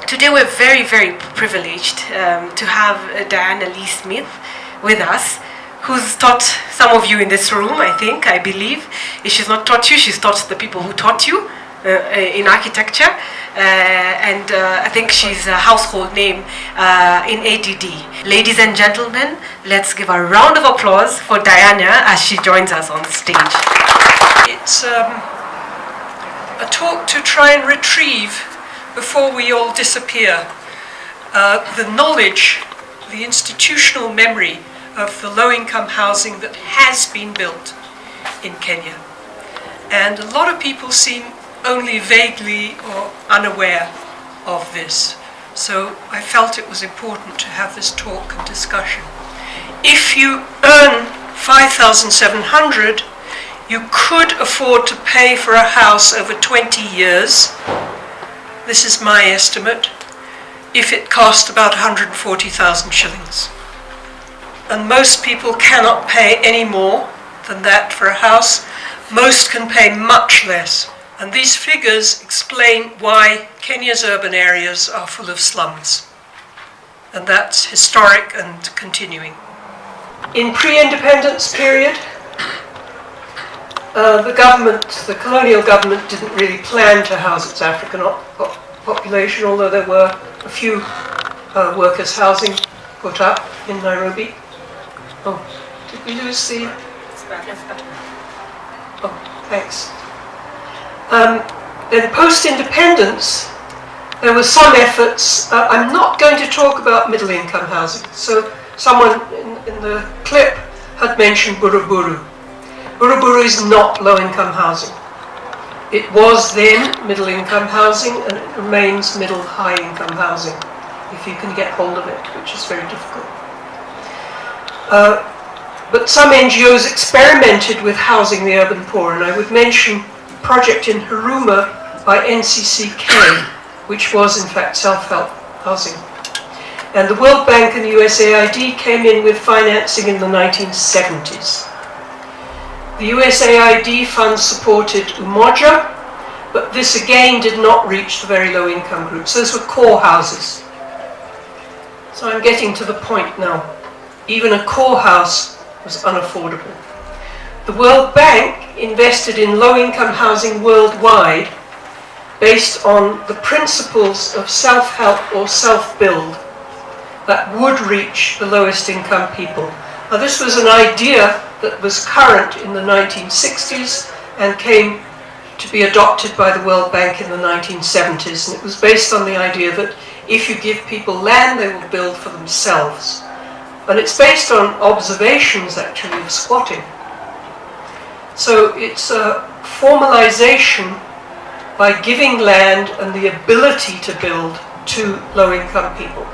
Today we're very, very privileged to have Diana Lee Smith with us, who's taught some of you in this room, I believe. If she's not taught you, she's taught the people who taught you in architecture. I think she's a household name in ADD. Ladies and gentlemen, let's give a round of applause for Diana as she joins us on the stage. It's a talk to try and retrieve, before we all disappear, the knowledge, the institutional memory of the low-income housing that has been built in Kenya. And a lot of people seem only vaguely or unaware of this. So I felt it was important to have this talk and discussion. If you earn 5,700, you could afford to pay for a house over 20 years. This is my estimate, if it cost about 140,000 shillings. And most people cannot pay any more than that for a house. Most can pay much less. And these figures explain why Kenya's urban areas are full of slums. And that's historic and continuing. In pre-independence period, the colonial government didn't really plan to house its African population, although there were a few workers' housing put up in Nairobi. Oh, did we lose the... Oh, thanks. Then post-independence, there were some efforts. I'm not going to talk about middle-income housing. So someone in the clip had mentioned Buruburu. Buruburu is not low-income housing. It was then middle-income housing, and it remains middle-high-income housing, if you can get hold of it, which is very difficult. But some NGOs experimented with housing the urban poor, and I would mention a project in Huruma by NCCK, which was in fact self-help housing. And the World Bank and the USAID came in with financing in the 1970s. The USAID funds supported Umoja, but this again did not reach the very low income groups. Those were core houses. So I'm getting to the point now. Even a core house was unaffordable. The World Bank invested in low income housing worldwide based on the principles of self-help or self-build that would reach the lowest income people. Now this was an idea that was current in the 1960s and came to be adopted by the World Bank in the 1970s. And it was based on the idea that if you give people land, they will build for themselves. And it's based on observations, actually, of squatting. So it's a formalization by giving land and the ability to build to low-income people.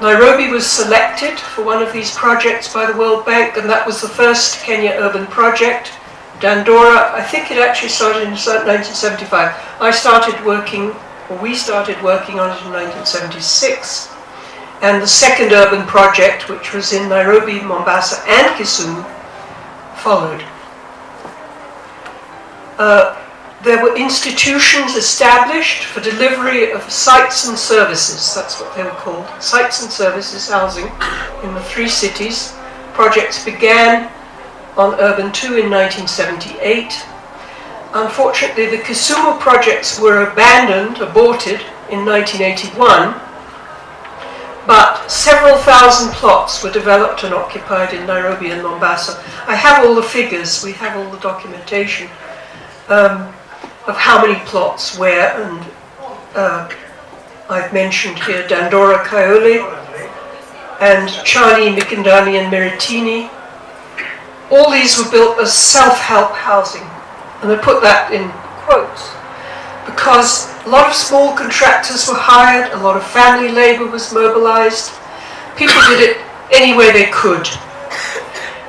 Nairobi was selected for one of these projects by the World Bank, and that was the first Kenya urban project. Dandora, I think it actually started in 1975. We started working on it in 1976. And the second urban project, which was in Nairobi, Mombasa, and Kisumu, followed. There were institutions established for delivery of sites and services, that's what they were called, sites and services housing in the three cities. Projects began on Urban 2 in 1978. Unfortunately, the Kisumu projects were aborted in 1981, but several thousand plots were developed and occupied in Nairobi and Mombasa. I have all the figures, we have all the documentation of how many plots where, and I've mentioned here Dandora Kayole and Chani, Mikindani and Miritini. All these were built as self-help housing, and I put that in quotes because a lot of small contractors were hired, a lot of family labor was mobilized. People did it any way they could,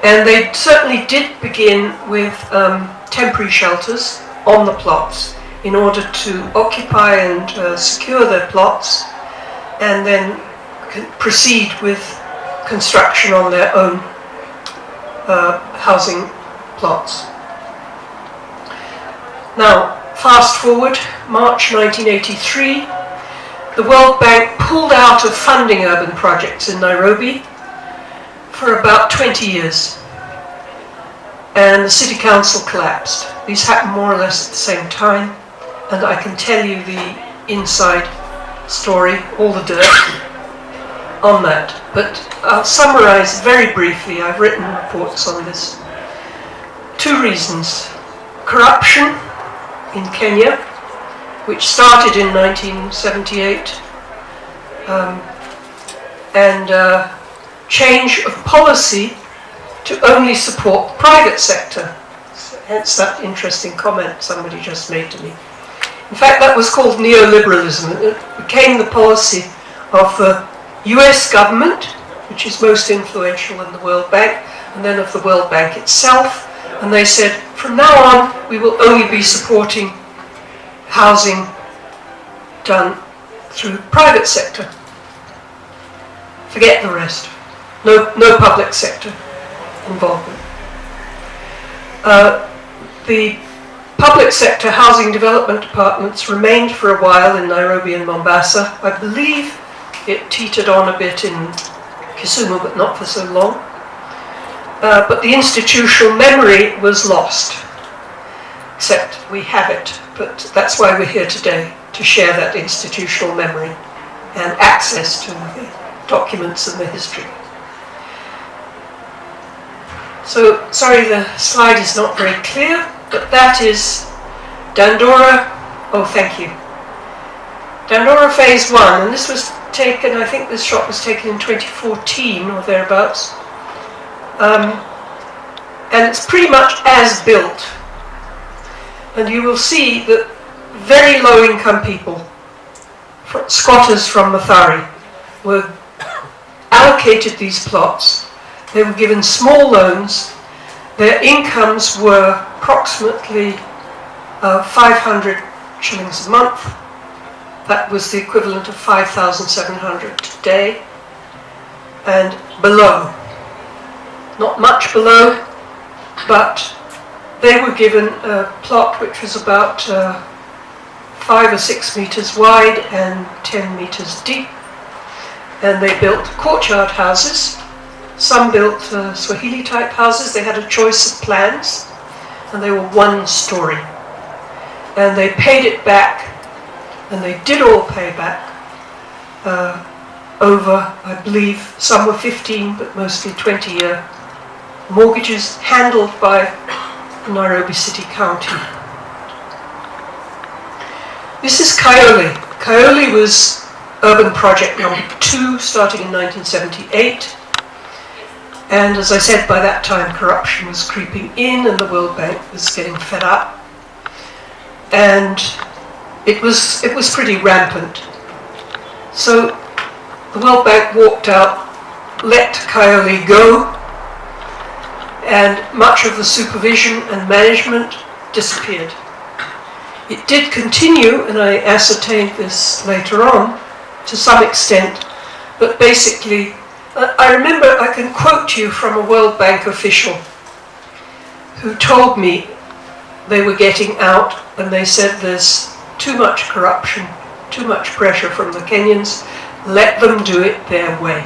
and they certainly did begin with temporary shelters on the plots in order to occupy and secure their plots, and then proceed with construction on their own housing plots. Now, fast forward, March 1983, the World Bank pulled out of funding urban projects in Nairobi for about 20 years. And the city council collapsed. These happened more or less at the same time, and I can tell you the inside story, all the dirt on that. But I'll summarize very briefly. I've written reports on this. 2 reasons. Corruption in Kenya, which started in 1978, and change of policy to only support the private sector. Hence that interesting comment somebody just made to me. In fact, that was called neoliberalism. It became the policy of the US government, which is most influential in the World Bank, and then of the World Bank itself. And they said, from now on, we will only be supporting housing done through private sector. Forget the rest. No public sector involvement. The public sector housing development departments remained for a while in Nairobi and Mombasa. I believe it teetered on a bit in Kisumu, but not for so long. But the institutional memory was lost, except we have it. But that's why we're here today, to share that institutional memory and access to the documents and the history. So, sorry, the slide is not very clear, but that is Dandora. Oh, thank you. Dandora Phase 1, and this was taken, I think this shot was taken in 2014 or thereabouts. And it's pretty much as built. And you will see that very low-income people, squatters from Mathare, were allocated these plots. They were given small loans. Their incomes were approximately 500 shillings a month. That was the equivalent of 5,700 today. And below. Not much below, but they were given a plot which was about 5 or 6 meters wide and 10 meters deep. And they built courtyard houses. Some built Swahili type houses. They had a choice of plans, and they were 1 story. And they paid it back, and they did all pay back over, I believe, some were 15, but mostly 20-year mortgages handled by Nairobi City County. This is Kayole. Kayole was urban project number 2, starting in 1978. And as I said, by that time corruption was creeping in and the World Bank was getting fed up. And it was pretty rampant. So the World Bank walked out, let Kayole go, and much of the supervision and management disappeared. It did continue, and I ascertained this later on, to some extent, but basically, I remember, I can quote you from a World Bank official who told me they were getting out, and they said there's too much corruption, too much pressure from the Kenyans, let them do it their way.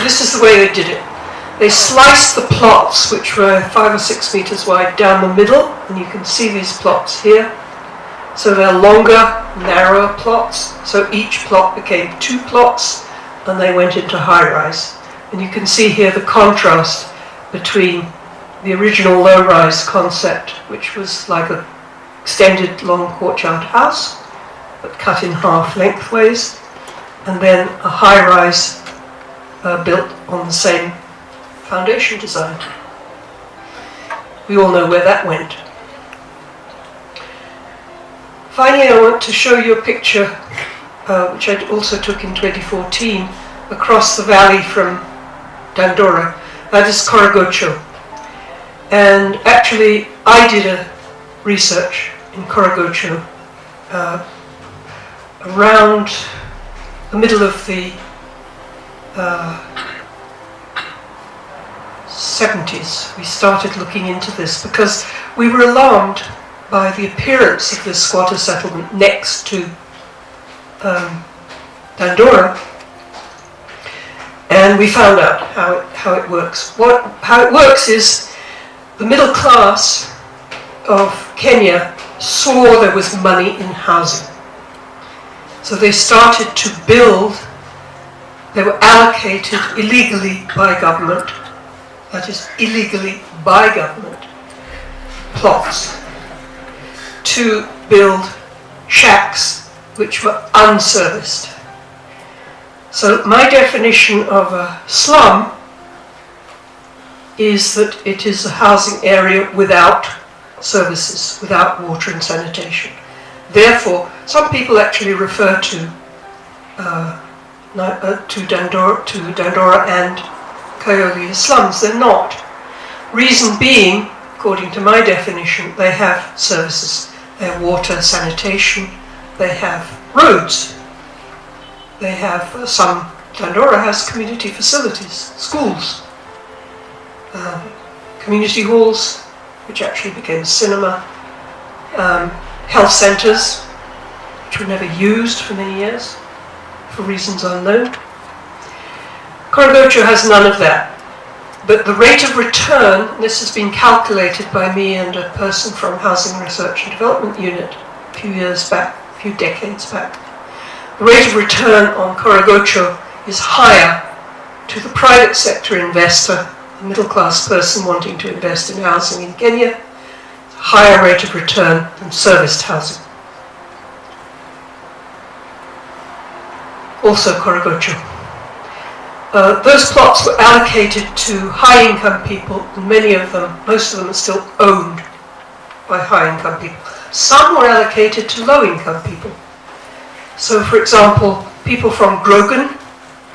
This is the way they did it. They sliced the plots, which were 5 or 6 meters wide, down the middle, and you can see these plots here. So they're longer, narrower plots, so each plot became 2 plots, and they went into high-rise. And you can see here the contrast between the original low-rise concept, which was like an extended long courtyard house, but cut in half lengthways, and then a high-rise built on the same foundation design. We all know where that went. Finally, I want to show you a picture which I also took in 2014, across the valley from Dandora. That is Korogocho. And actually, I did a research in Korogocho around the middle of the 70s. We started looking into this because we were alarmed by the appearance of this squatter settlement next to Dandora, and we found out how it works. How it works is the middle class of Kenya saw there was money in housing. So they started to build. They were allocated illegally by government, that is, illegally by government, plots to build shacks which were unserviced. So my definition of a slum is that it is a housing area without services, without water and sanitation. Therefore, some people actually refer to Dandora and Kayole as slums. They're not. Reason being, according to my definition, they have services. They have water, sanitation, they have roads. They have Dandora has community facilities, schools, community halls, which actually became a cinema, health centres, which were never used for many years, for reasons unknown. Korogocho has none of that. But the rate of return, this has been calculated by me and a person from Housing Research and Development Unit a few years back, a few decades back. The rate of return on Korogocho is higher to the private sector investor, a middle class person wanting to invest in housing in Kenya, a higher rate of return than serviced housing. Also Korogocho. Those plots were allocated to high-income people, and many of them, most of them, are still owned by high-income people. Some were allocated to low-income people. So, for example, people from Grogan,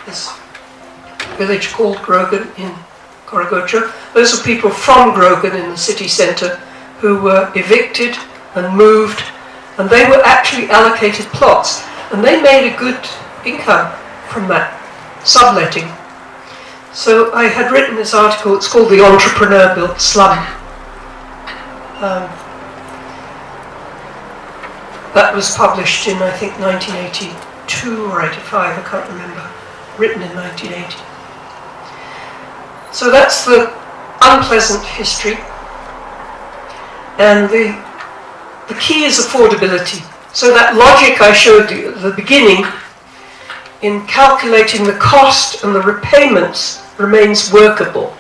this village called Grogan in Korogocho, those were people from Grogan in the city centre who were evicted and moved, and they were actually allocated plots, and they made a good income from that. Subletting. So I had written this article, it's called The Entrepreneur Built Slum. That was published in, I think, 1982 or 85, I can't remember. Written in 1980. So that's the unpleasant history. And the key is affordability. So that logic I showed you at the beginning, in calculating the cost and the repayments, remains workable.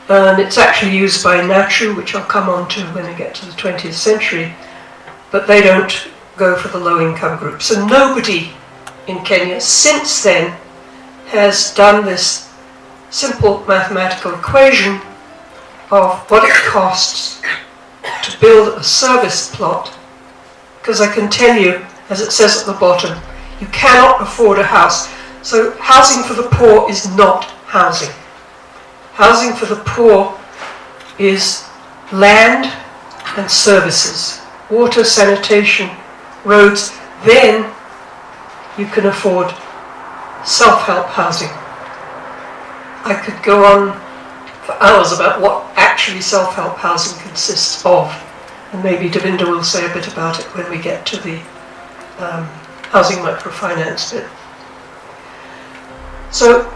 And it's actually used by Natru, which I'll come on to when I get to the 20th century, but they don't go for the low-income group. So nobody in Kenya since then has done this simple mathematical equation of what it costs to build a service plot, because I can tell you, as it says at the bottom, you cannot afford a house. So housing for the poor is not housing. Housing for the poor is land and services, water, sanitation, roads. Then you can afford self-help housing. I could go on for hours about what actually self-help housing consists of, and maybe Davinder will say a bit about it when we get to the housing microfinance bit. So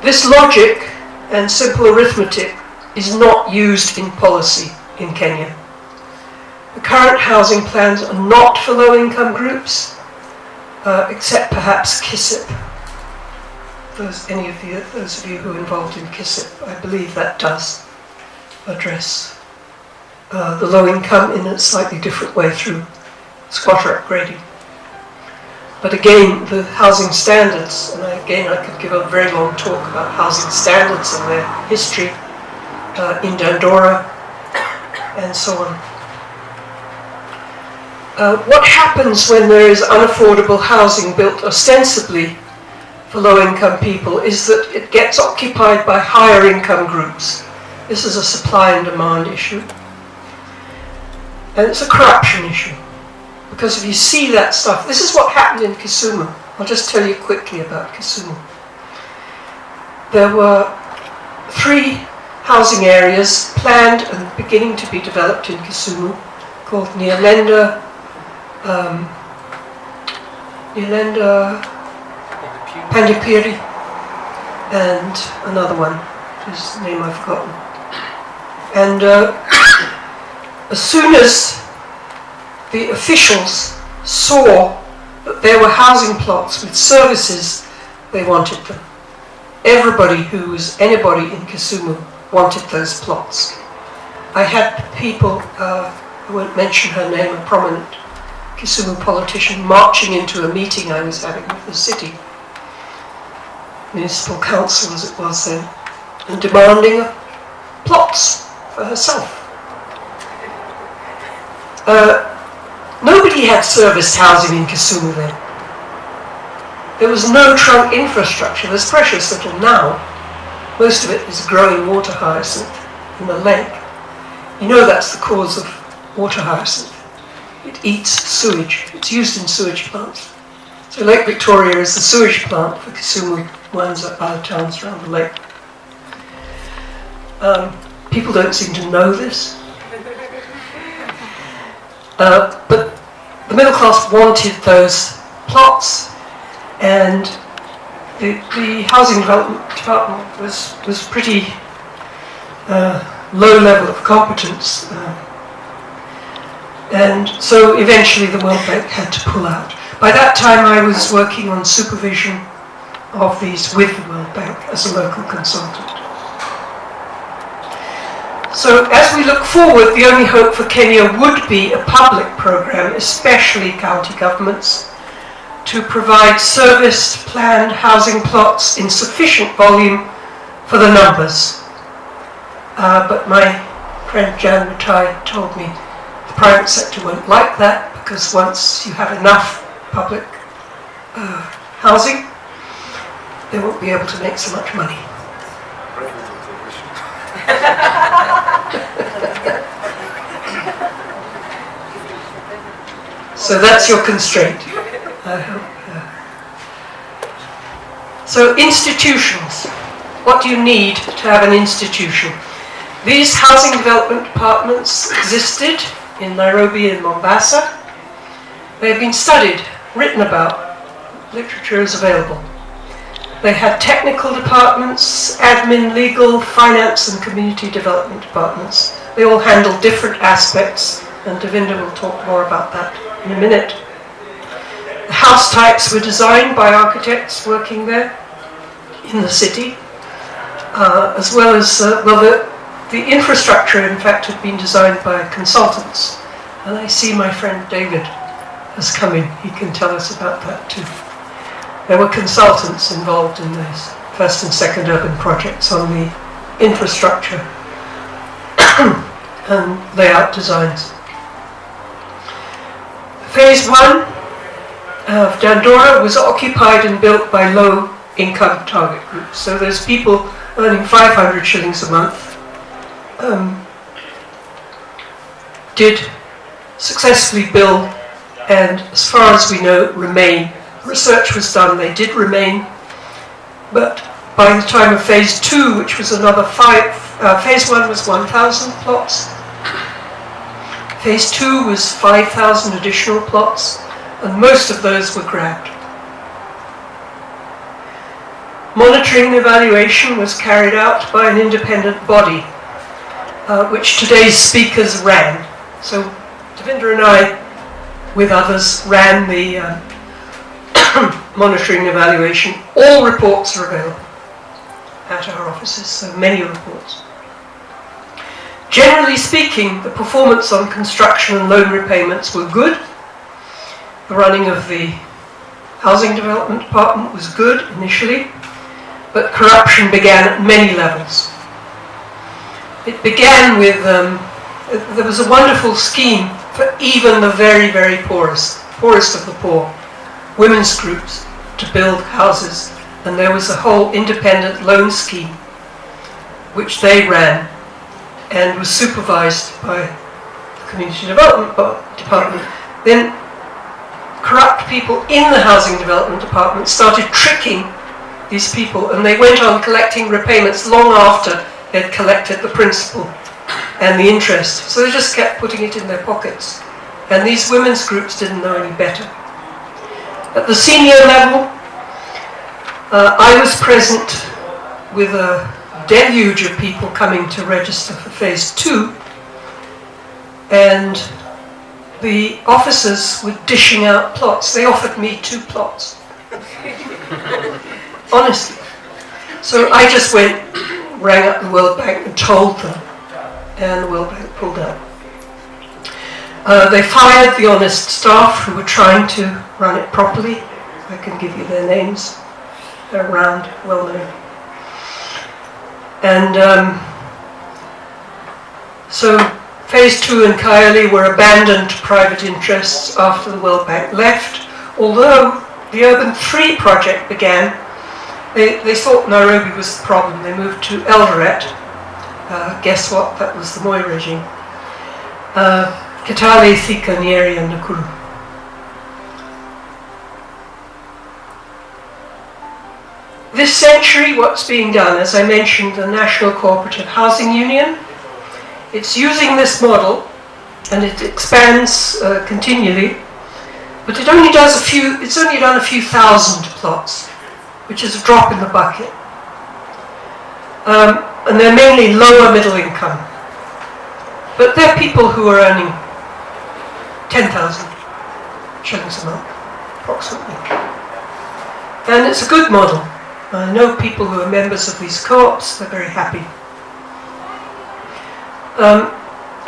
this logic and simple arithmetic is not used in policy in Kenya. The current housing plans are not for low-income groups, except perhaps KISIP. Those of you who are involved in KISIP, I believe that does address the low income in a slightly different way through squatter upgrading. But again, the housing standards, and I could give a very long talk about housing standards and their history in Dandora and so on. What happens when there is unaffordable housing built ostensibly for low-income people is that it gets occupied by higher income groups. This is a supply and demand issue. And it's a corruption issue. Because if you see that stuff, this is what happened in Kisumu. I'll just tell you quickly about Kisumu. There were 3 housing areas planned and beginning to be developed in Kisumu, called Nyalenda, Nilenda Pandipiri, and another one, whose name I've forgotten. And as soon as the officials saw that there were housing plots with services, they wanted them. Everybody who was anybody in Kisumu wanted those plots. I had people, I won't mention her name, a prominent Kisumu politician, marching into a meeting I was having with the city municipal council as it was then, and demanding plots for herself. Nobody had serviced housing in Kisumu then. There was no trunk infrastructure. There's precious little now. Most of it is growing water hyacinth in the lake. You know that's the cause of water hyacinth. It eats sewage. It's used in sewage plants. So Lake Victoria is the sewage plant for Kisumu, ones at other towns around the lake. People don't seem to know this. But the middle class wanted those plots, and the housing development department was pretty low level of competence. And so eventually the World Bank had to pull out. By that time I was working on supervision of these with the World Bank as a local consultant. So as we look forward, the only hope for Kenya would be a public program, especially county governments, to provide serviced, planned housing plots in sufficient volume for the numbers. But my friend Jan Mutai told me the private sector won't like that, because once you have enough public housing, they won't be able to make so much money. So that's your constraint, I hope. So institutions. What do you need to have an institution? These housing development departments existed in Nairobi and Mombasa. They've been studied, written about. Literature is available. They had technical departments, admin, legal, finance and community development departments. They all handled different aspects, and Devinder will talk more about that in a minute. The house types were designed by architects working there in the city, as well as, the infrastructure in fact had been designed by consultants. And I see my friend David has come in, he can tell us about that too. There were consultants involved in these first and second urban projects on the infrastructure and layout designs. Phase 1 of Dandora was occupied and built by low-income target groups. So there's people earning 500 shillings a month did successfully build, and as far as we know, remain. Research was done, they did remain, but by the time of phase 2, which was another phase 1 was 1,000 plots, phase 2 was 5,000 additional plots, and most of those were grabbed. Monitoring and evaluation was carried out by an independent body, which today's speakers ran. So Devinder and I, with others, ran the monitoring and evaluation. All reports are available at our offices, so many reports. Generally speaking, the performance on construction and loan repayments were good. The running of the housing development department was good initially, but corruption began at many levels. It began with, there was a wonderful scheme for even the very, very poorest of the poor, women's groups, to build houses, and there was a whole independent loan scheme which they ran and was supervised by the Community Development Department. Then corrupt people in the Housing Development Department started tricking these people, and they went on collecting repayments long after they'd collected the principal and the interest. So they just kept putting it in their pockets. And these women's groups didn't know any better. At the senior level, I was present with a deluge of people coming to register for phase 2, and the officers were dishing out plots. They offered me 2 plots. Honestly. So I just rang up the World Bank and told them, and the World Bank pulled out. They fired the honest staff who were trying to run it properly. I can give you their names. They're around, well known. And so phase 2 and Kaili were abandoned to private interests after the World Bank left. Although the Urban 3 project began, they thought Nairobi was the problem. They moved to Eldoret. Guess what? That was the Moi regime. Kitale, Thika, Nyeri and Nakuru. This century, what's being done, as I mentioned, the National Cooperative Housing Union, it's using this model and it expands continually, but it's only done a few thousand plots, which is a drop in the bucket. And they're mainly lower middle income. But they're people who are earning 10,000 shillings a month, approximately. And it's a good model. I know people who are members of these co-ops, they're very happy.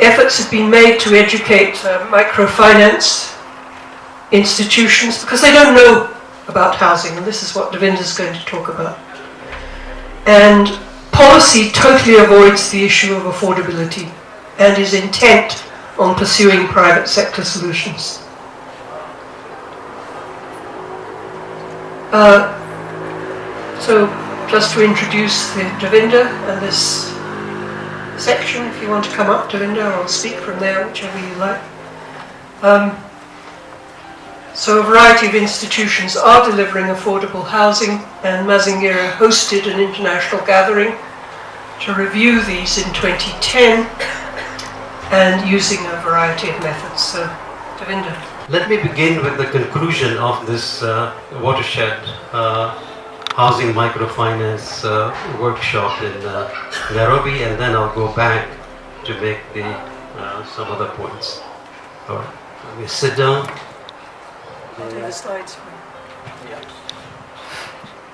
Efforts have been made to educate microfinance institutions because they don't know about housing, and this is what Devinder's going to talk about. And policy totally avoids the issue of affordability and is intent on pursuing private sector solutions. So just to introduce the Devinder and this section, if you want to come up, Devinder, I'll speak from there, whichever you like. So a variety of institutions are delivering affordable housing, and Mazingira hosted an international gathering to review these in 2010 and using a variety of methods. So, Devinder. Let me begin with the conclusion of this watershed housing microfinance workshop in Nairobi, and then I'll go back to make some other points. All right, let me sit down. The slides.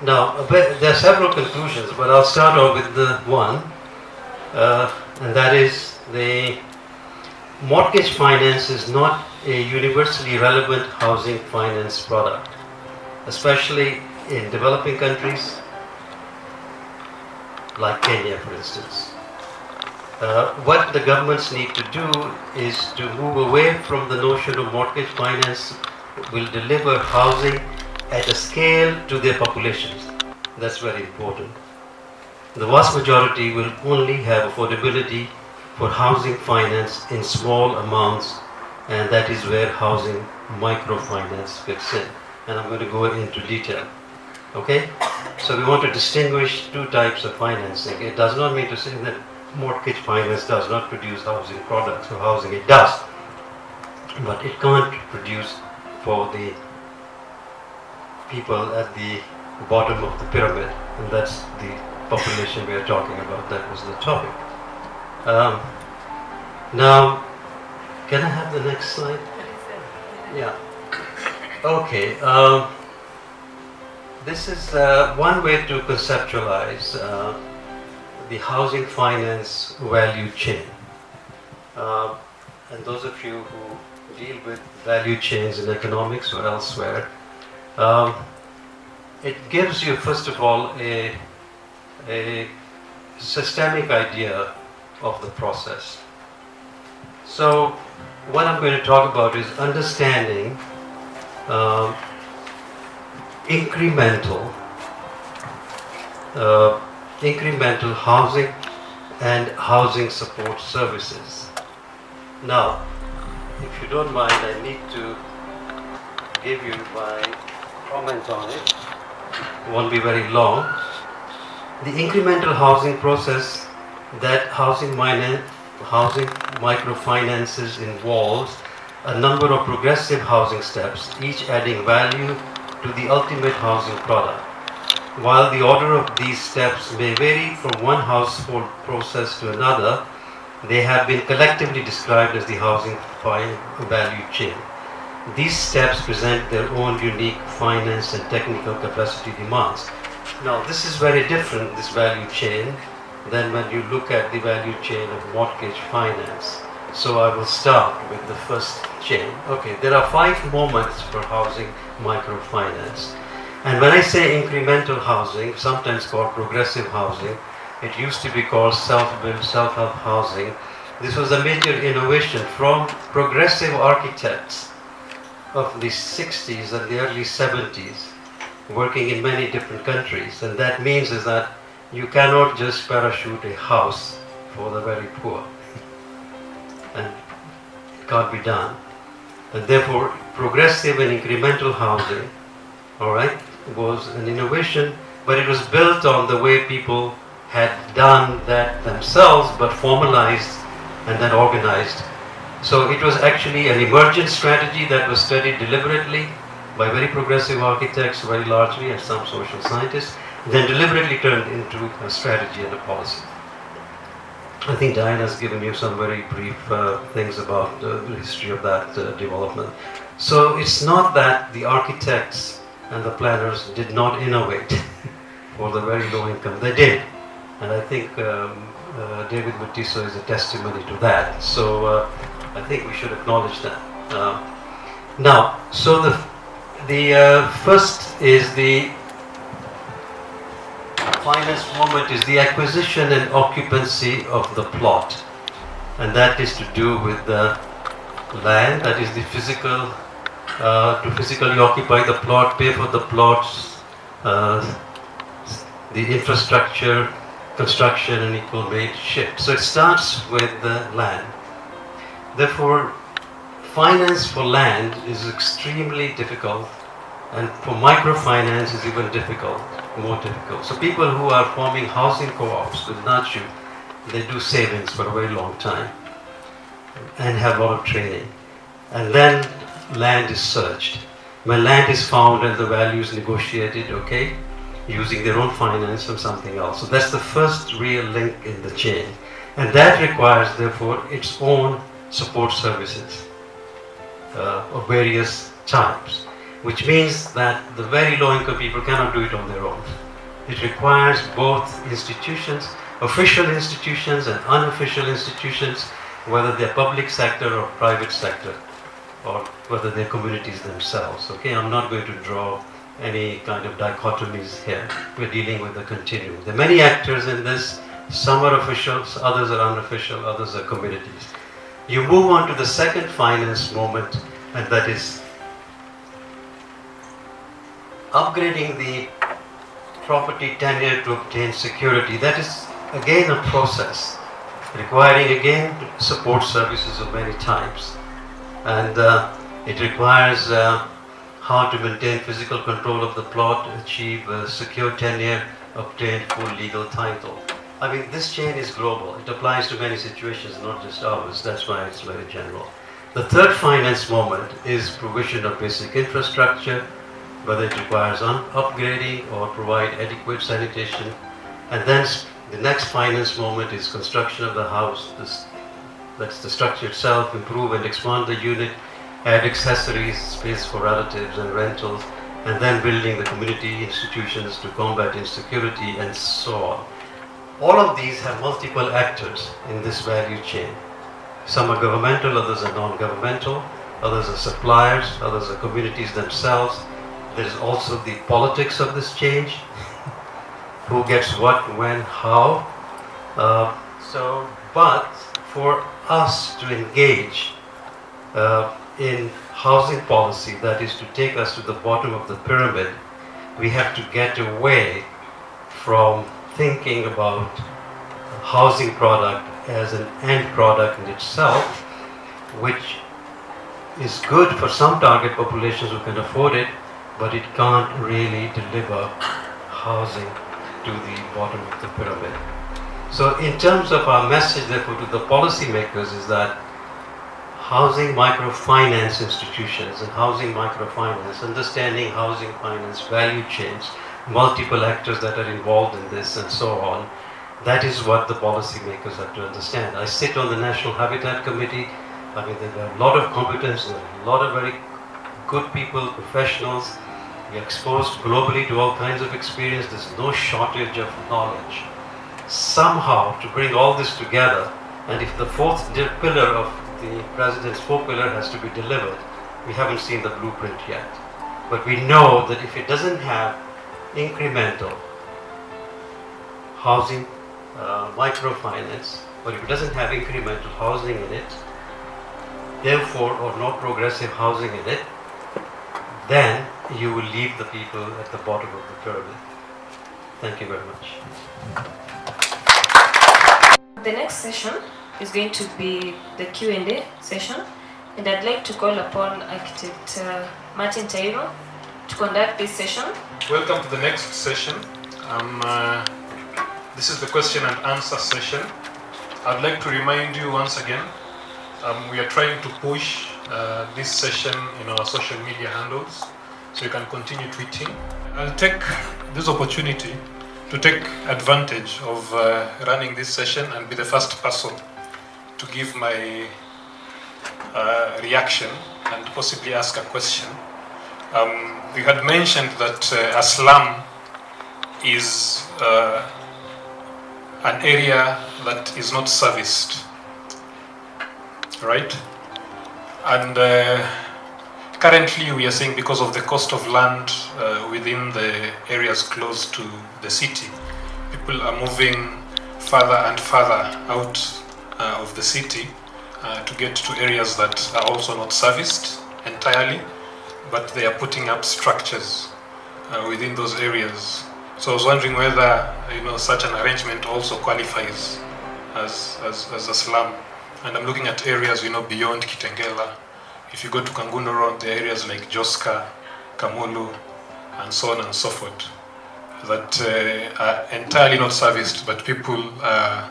Now, there are several conclusions, but I'll start off with the one, and that is the mortgage finance is not a universally relevant housing finance product, especially in developing countries like Kenya, for instance. What the governments need to do is to move away from the notion of mortgage finance will deliver housing at a scale to their populations. That's very important. The vast majority will only have affordability for housing finance in small amounts, and that is where housing microfinance fits in. And I'm going to go into detail. Okay? So we want to distinguish 2 types of financing. It does not mean to say that mortgage finance does not produce housing products or housing. It does. But it can't produce for the people at the bottom of the pyramid. And that's the population we are talking about. That was the topic. Now, can I have the next slide? Yeah. Okay. This is one way to conceptualize the housing finance value chain. And those of you who deal with value chains in economics or elsewhere, it gives you, first of all, a systemic idea of the process. So what I'm going to talk about is understanding incremental housing and housing support services. Now, if you don't mind, I need to give you my comment on it. It won't be very long. The incremental housing process that housing microfinances involves a number of progressive housing steps, each adding value to the ultimate housing product. While the order of these steps may vary from one household process to another, they have been collectively described as the housing value chain. These steps present their own unique finance and technical capacity demands. Now, this is very different, this value chain, than when you look at the value chain of mortgage finance. So I will start with the first chain. Okay, there are 5 moments for housing microfinance. And when I say incremental housing, sometimes called progressive housing, it used to be called self-built, self-help housing. This was a major innovation from progressive architects of the 60s and the early 70s, working in many different countries. And that means is that you cannot just parachute a house for the very poor. And it can't be done. And therefore, progressive and incremental housing, all right, was an innovation, but it was built on the way people had done that themselves, but formalized and then organized. So it was actually an emergent strategy that was studied deliberately by very progressive architects, very largely, and some social scientists, then deliberately turned into a strategy and a policy. I think Diana has given you some very brief things about the history of that development. So it's not that the architects and the planners did not innovate for the very low income. They did. And I think David Mutiso is a testimony to that. So I think we should acknowledge that. Now, so the first is the finance moment is the acquisition and occupancy of the plot. And that is to do with the land, that is the physical, to physically occupy the plot, pay for the plots, the infrastructure, construction and equal made shift. So it starts with the land. Therefore, finance for land is extremely difficult, and for microfinance is even difficult, more difficult. So people who are forming housing co-ops with Nachu, they do savings for a very long time and have a lot of training. And then land is searched. When land is found and the value is negotiated, okay, using their own finance or something else. So that's the first real link in the chain. And that requires, therefore, its own support services of various types, which means that the very low-income people cannot do it on their own. It requires both institutions, official institutions and unofficial institutions, whether they're public sector or private sector, or whether they're communities themselves. Okay, I'm not going to draw any kind of dichotomies here. We're dealing with a continuum. There are many actors in this. Some are officials, others are unofficial, others are communities. You move on to the second finance moment, and that is upgrading the property tenure to obtain security. That is again a process requiring again support services of many types, and it requires how to maintain physical control of the plot, achieve secure tenure, obtain full legal title. I mean, this chain is global. It applies to many situations, not just ours. That's why it's very general. The third finance moment is provision of basic infrastructure, whether it requires upgrading or provide adequate sanitation. And then the next finance moment is construction of the house. That's the structure itself, improve and expand the unit, add accessories, space for relatives and rentals, and then building the community institutions to combat insecurity and so on. All of these have multiple actors in this value chain. Some are governmental, others are non-governmental, others are suppliers, others are communities themselves. There is also the politics of this change. Who gets what, when, how. But for us to engage in housing policy that is to take us to the bottom of the pyramid, we have to get away from thinking about housing product as an end product in itself, which is good for some target populations who can afford it, but it can't really deliver housing to the bottom of the pyramid. So in terms of our message, therefore, to the policymakers is that housing microfinance institutions and housing microfinance, understanding housing finance value chains, multiple actors that are involved in this and so on. That is what the policymakers have to understand. I sit on the National Habitat Committee. I mean, there are a lot of competence, there are a lot of very good people, professionals. We are exposed globally to all kinds of experience. There's no shortage of knowledge. Somehow, to bring all this together, and if the fourth pillar of the President's fourth pillar has to be delivered, we haven't seen the blueprint yet. But we know that if it doesn't have incremental housing, microfinance, or if it doesn't have incremental housing in it, therefore, or no progressive housing in it, then you will leave the people at the bottom of the pyramid. Thank you very much. The next session is going to be the Q&A session, and I'd like to call upon Architect Martin Tairo to conduct this session. Welcome to the next session. This is the question and answer session. I'd like to remind you once again, we are trying to push this session in our social media handles, so you can continue tweeting. I'll take this opportunity to take advantage of running this session and be the first person to give my reaction and possibly ask a question. We had mentioned that a slum is an area that is not serviced, right? And currently we are saying because of the cost of land within the areas close to the city, people are moving further and further out of the city to get to areas that are also not serviced entirely, but they are putting up structures within those areas. So I was wondering whether such an arrangement also qualifies as a slum. And I'm looking at areas beyond Kitengela. If you go to Kangundo Road, there are areas like Joska, Kamulu, and so on and so forth that are entirely not serviced, but people are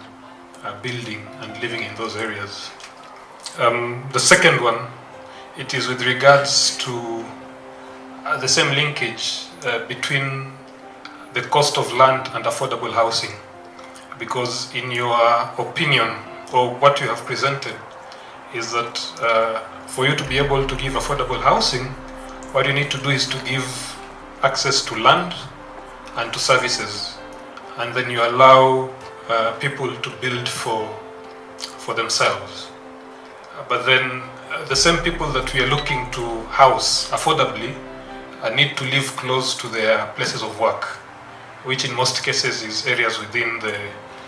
building and living in those areas. The second one, it is with regards to the same linkage between the cost of land and affordable housing. Because in your opinion, or what you have presented, is that for you to be able to give affordable housing, what you need to do is to give access to land and to services. And then you allow people to build for themselves. But then the same people that we are looking to house affordably need to live close to their places of work, which in most cases is areas within the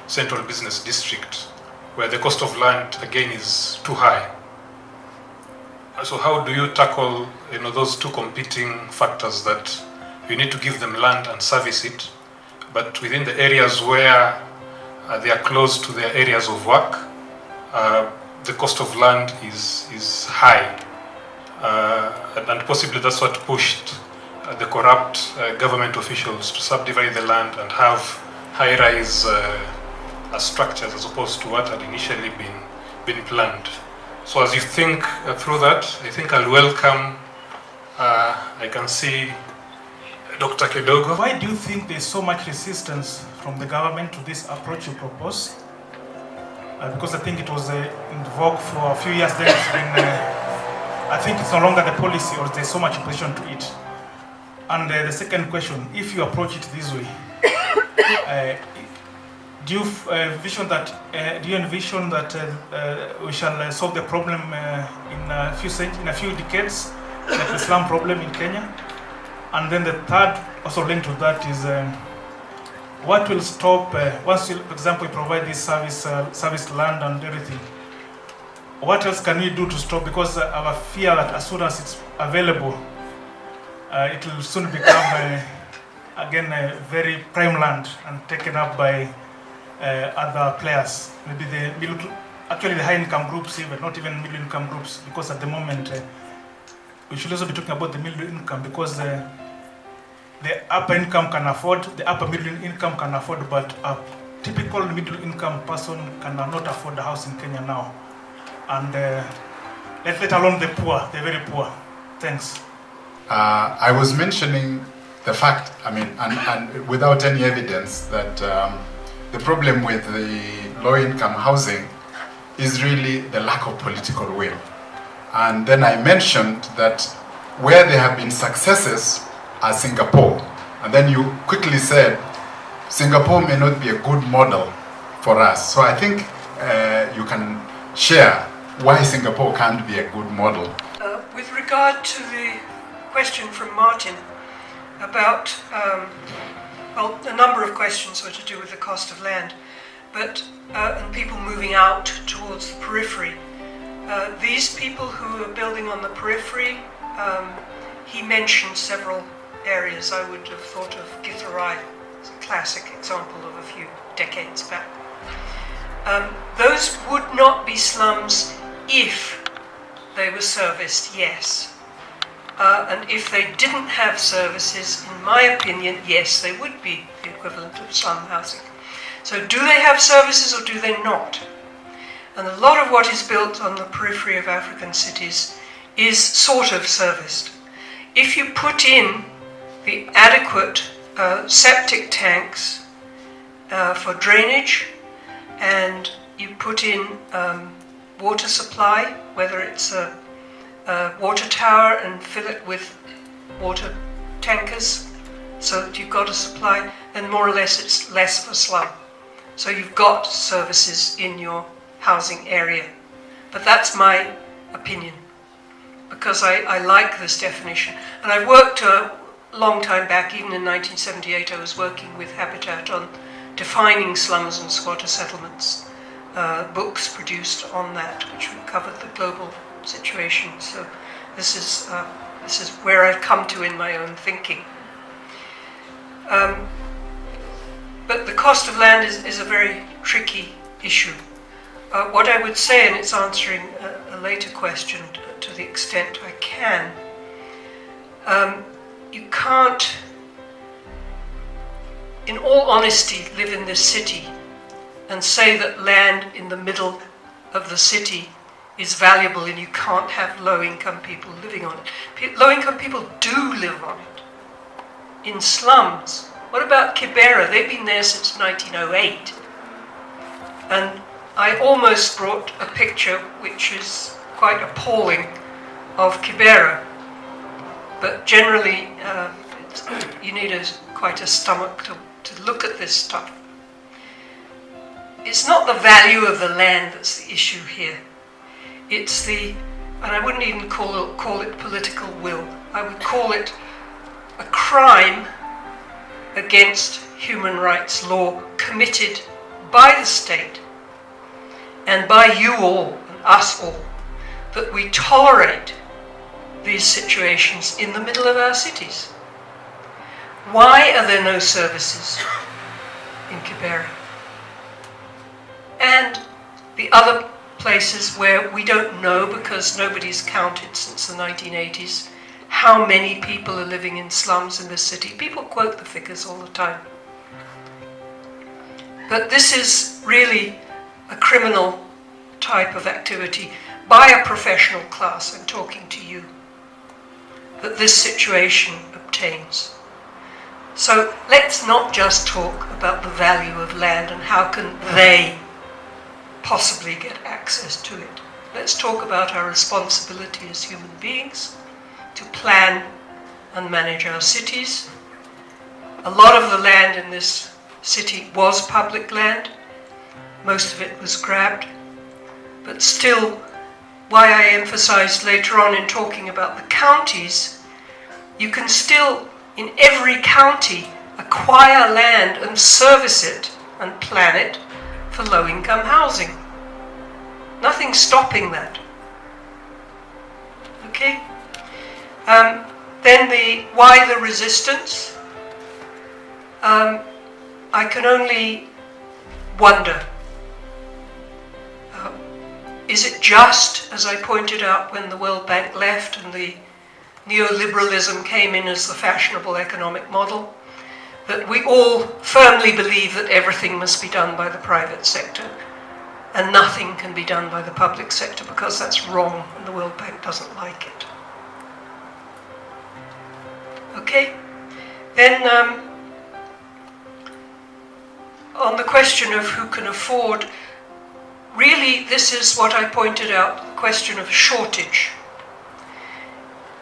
central business district, where the cost of land again is too high. So how do you tackle those two competing factors, that you need to give them land and service it, but within the areas where they are close to their areas of work, the cost of land is high, and possibly that's what pushed the corrupt government officials to subdivide the land and have high-rise structures as opposed to what had initially been planned. So as you think through that, I think I'll welcome, I can see Dr. Kedogo. Why do you think there's so much resistance from the government to this approach you propose? Because I think it was in vogue for a few years then, I think it's no longer the policy, or there's so much opposition to it. And the second question, if you approach it this way, do you envision that we shall solve the problem in a few decades, like the slum problem in Kenya? And then the third, also linked to that, is what will stop once you, for example, provide this service land and everything? What else can we do to stop? Because our fear that as soon as it's available, it will soon become again a very prime land and taken up by other players. Maybe the high-income groups, even not even middle-income groups, because at the moment we should also be talking about the middle income, because the upper income can afford, the upper middle income can afford, but a typical middle income person cannot afford a house in Kenya now. And let alone the poor, the very poor. Thanks. I was mentioning the fact, I mean, and without any evidence, that the problem with the low-income housing is really the lack of political will. And then I mentioned that where there have been successes are Singapore. And then you quickly said, Singapore may not be a good model for us. So I think you can share why Singapore can't be a good model. With regard to the question from Martin about, well, a number of questions were to do with the cost of land, but and people moving out towards the periphery. These people who are building on the periphery, he mentioned several areas. I would have thought of Githurai as a classic example of a few decades back. Those would not be slums if they were serviced, yes. And if they didn't have services, in my opinion, yes, they would be the equivalent of slum housing. So do they have services or do they not? And a lot of what is built on the periphery of African cities is sort of serviced. If you put in the adequate septic tanks for drainage, and you put in water supply, whether it's a water tower and fill it with water tankers so that you've got a supply, then more or less it's less of a slum. So you've got services in your housing area. But that's my opinion, because I like this definition. And I've worked a long time back, even in 1978, I was working with Habitat on defining slums and squatter settlements. Books produced on that, which covered the global situation. So this is where I've come to in my own thinking. But the cost of land is a very tricky issue. What I would say, and it's answering a later question to the extent I can, you can't, in all honesty, live in this city and say that land in the middle of the city is valuable and you can't have low-income people living on it. Low-income people do live on it. In slums. What about Kibera? They've been there since 1908. And I almost brought a picture which is quite appalling of Kibera. But generally, you need quite a stomach to look at this stuff. It's not the value of the land that's the issue here. It's and I wouldn't even call it political will. I would call it a crime against human rights law committed by the state and by you all and us all, that we tolerate these situations in the middle of our cities. Why are there no services in Kibera? And the other places where we don't know, because nobody's counted since the 1980s, how many people are living in slums in this city. People quote the figures all the time. But this is really a criminal type of activity by a professional class, I'm talking to you, that this situation obtains. So let's not just talk about the value of land and how can they possibly get access to it. Let's talk about our responsibility as human beings to plan and manage our cities. A lot of the land in this city was public land. Most of it was grabbed. But still, why I emphasized later on in talking about the counties, you can still, in every county, acquire land and service it and plan it for low-income housing. Nothing's stopping that. Okay? Then why the resistance? I can only wonder. Is it just, as I pointed out when the World Bank left and the neoliberalism came in as the fashionable economic model, that we all firmly believe that everything must be done by the private sector? and nothing can be done by the public sector because that's wrong and the World Bank doesn't like it. Okay? Then on the question of who can afford, really this is what I pointed out, the question of shortage.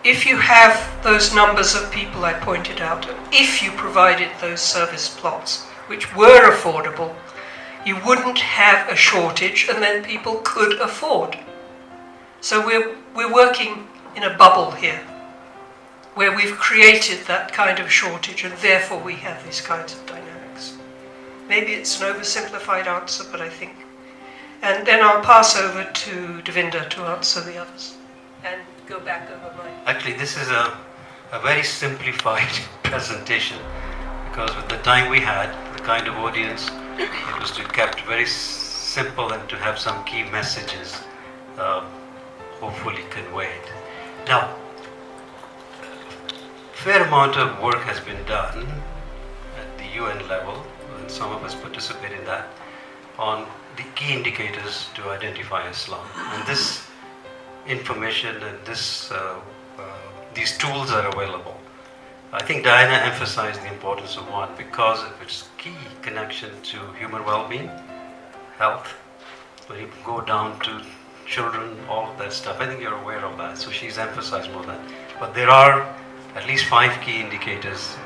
If you have those numbers of people I pointed out, and if you provided those service plots, which were affordable, you wouldn't have a shortage and then people could afford. So we're working in a bubble here, where we've created that kind of shortage and therefore we have these kinds of dynamics. Maybe it's an oversimplified answer, but I think. And then I'll pass over to Devinder to answer the others and go back over mine. Actually, this is a very simplified presentation, because with the time we had, the kind of audience, it was to kept very simple and to have some key messages hopefully conveyed. Now, fair amount of work has been done at the UN level, and some of us participate in that, on the key indicators to identify Islam. And this information and these tools are available. I think Diana emphasized the importance of one because of its key connection to human well-being, health. When you go down to children, all of that stuff, I think you're aware of that. So she's emphasized more than that. But there are at least 5 key indicators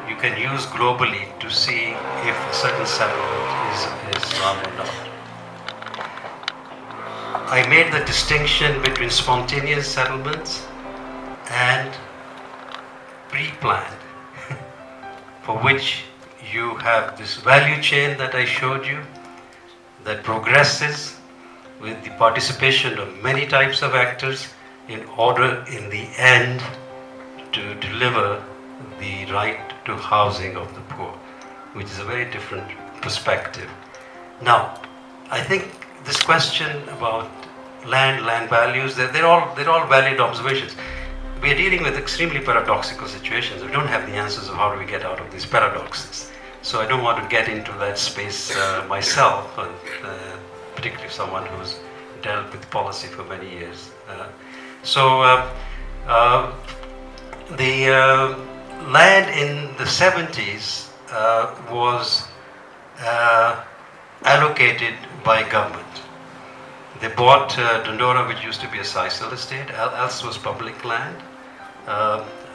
you can use globally to see if a certain settlement is Islam or not. I made the distinction between spontaneous settlements and pre-planned, for which you have this value chain that I showed you that progresses with the participation of many types of actors in order in the end to deliver the right to housing of the poor, which is a very different perspective. Now, I think this question about land values, they're all valid observations. We are dealing with extremely paradoxical situations. We don't have the answers of how do we get out of these paradoxes. So I don't want to get into that space myself, particularly someone who's dealt with policy for many years. The land in the 70s was allocated by government. They bought Dondora, which used to be a Sisal estate, else was public land.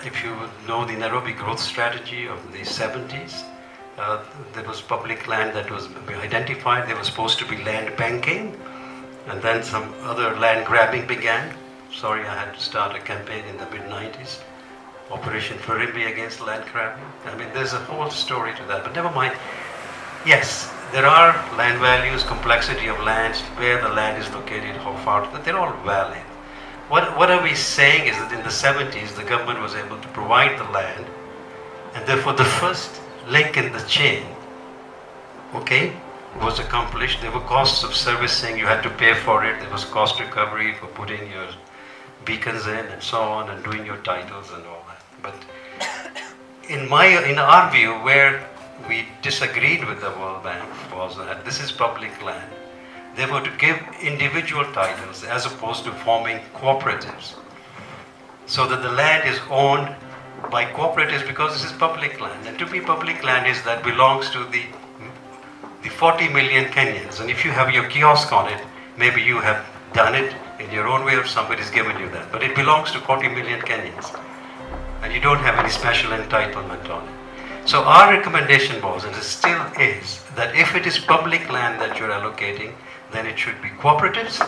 If you know the Nairobi growth strategy of the 70s, there was public land that was identified. There was supposed to be land banking, and then some other land grabbing began. Sorry, I had to start a campaign in the mid-90s. Operation Farimbi against land grabbing. I mean, there's a whole story to that, but never mind. Yes, there are land values, complexity of lands, where the land is located, how far, but they're all valid. What are we saying is that in the 70s, the government was able to provide the land, and therefore the first link in the chain, was accomplished. There were costs of servicing, you had to pay for it, there was cost recovery for putting your beacons in and so on, and doing your titles and all that. But in our view, where we disagreed with the World Bank was that this is public land. Therefore, to give individual titles as opposed to forming cooperatives, so that the land is owned by cooperatives because this is public land. And to be public land is that belongs to the 40 million Kenyans. And if you have your kiosk on it, maybe you have done it in your own way or somebody's given you that. But it belongs to 40 million Kenyans. And you don't have any special entitlement on it. So our recommendation was, and it still is, that if it is public land that you're allocating, then it should be cooperatives.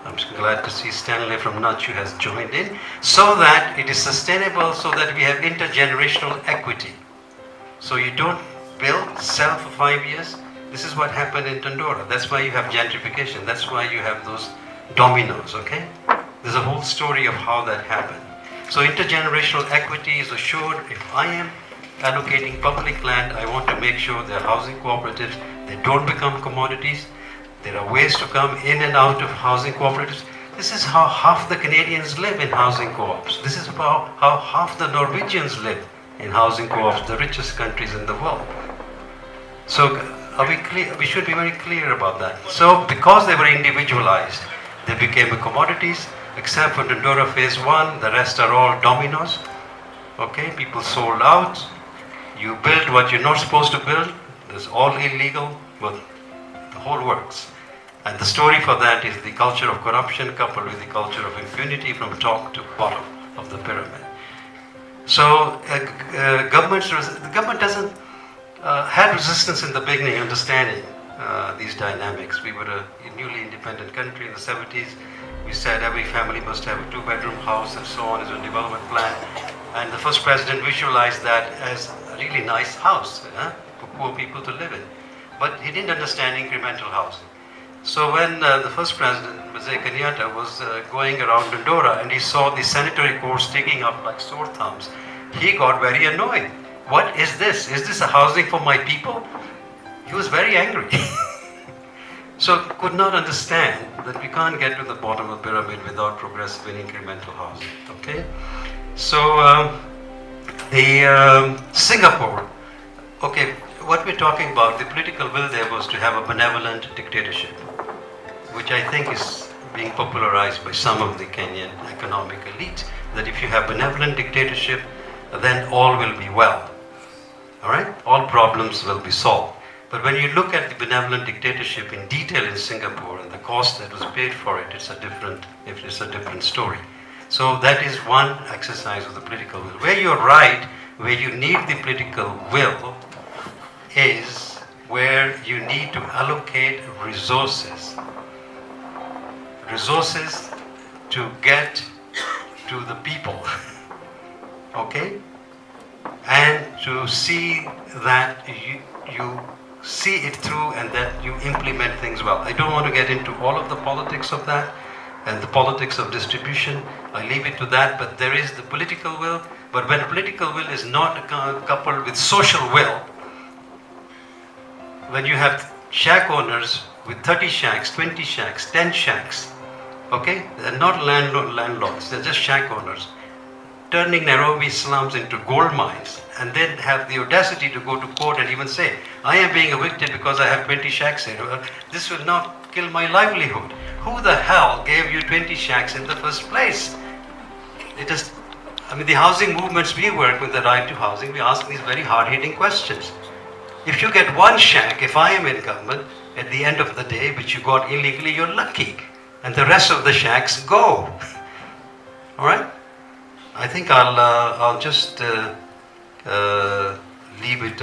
I'm glad to see Stanley from Nachu has joined in, so that it is sustainable, so that we have intergenerational equity. So you don't build, sell for 5 years. This is what happened in Tandora. That's why you have gentrification. That's why you have those dominoes, okay? There's a whole story of how that happened. So intergenerational equity is assured. If I am allocating public land, I want to make sure they're housing cooperatives, they don't become commodities. There are ways to come in and out of housing cooperatives. This is how half the Canadians live in housing co-ops. This is how half the Norwegians live in housing co-ops, the richest countries in the world. So Are we clear? We should be very clear about that. So because they were individualized, they became commodities. Except for Dondora Phase 1, the rest are all dominoes. Okay, people sold out. You build what you're not supposed to build. It's all illegal, but the whole works. And the story for that is the culture of corruption coupled with the culture of impunity from top to bottom of the pyramid. So the government doesn't had resistance in the beginning, understanding these dynamics. We were a newly independent country in the 70s. We said every family must have a 2-bedroom house and so on as a development plan. And the first president visualized that as a really nice house for poor people to live in. But he didn't understand incremental housing. So when the first president, Mzee Kenyatta, was going around Dondora and he saw the sanitary corps sticking up like sore thumbs, he got very annoyed. What is this? Is this a housing for my people? He was very angry. So could not understand that we can't get to the bottom of the pyramid without progressive and incremental housing. Okay? So Singapore, okay, what we're talking about, the political will there was to have a benevolent dictatorship, which I think is being popularized by some of the Kenyan economic elite, that if you have benevolent dictatorship, then all will be well. All right? All problems will be solved. But when you look at the benevolent dictatorship in detail in Singapore and the cost that was paid for it, it's a different story. So that is one exercise of the political will. Where you're right, where you need the political will, is where you need to allocate resources. Resources to get to the people. Okay? And to see that you see it through and that you implement things well. I don't want to get into all of the politics of that and the politics of distribution. I leave it to that, but there is the political will. But when political will is not coupled with social will, when you have shack owners with 30 shacks, 20 shacks, 10 shacks, okay? They're not landlords, they're just shack owners, turning Nairobi slums into gold mines, and then have the audacity to go to court and even say, I am being evicted because I have 20 shacks here. This will not kill my livelihood. Who the hell gave you 20 shacks in the first place? The housing movements we work with, the right to housing, we ask these very hard-hitting questions. If you get one shack, if I am in government, at the end of the day, which you got illegally, you're lucky. And the rest of the shacks go. All right? I think I'll just leave it